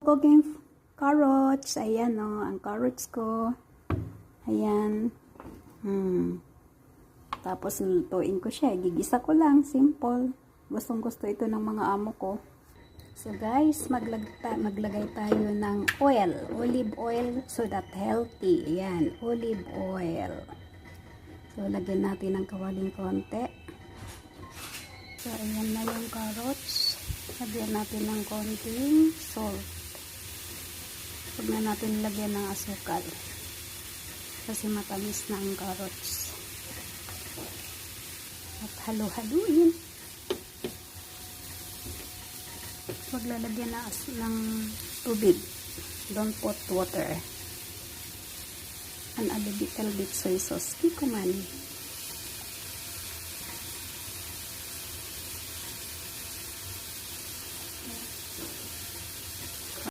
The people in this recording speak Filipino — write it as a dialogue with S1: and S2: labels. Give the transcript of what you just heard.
S1: Cooking carrots. Ayan o, ang carrots ko. Ayan. Tapos lutuin ko siya. Gigisa ko lang. Simple. Gustong gusto ito ng mga amo ko. So guys, maglagay tayo ng oil. Olive oil so that healthy. Ayan. Olive oil. So lagyan natin ng kawaling konti. So ayan na yung carrots. Lagyan natin ng konting salt. Huwag na natin lagyan ng asukal kasi matamis na ang carrots. At halo-haluin. Huwag lalagyan ng tubig. Don't put water. And a little bit soy sauce. Kikuman.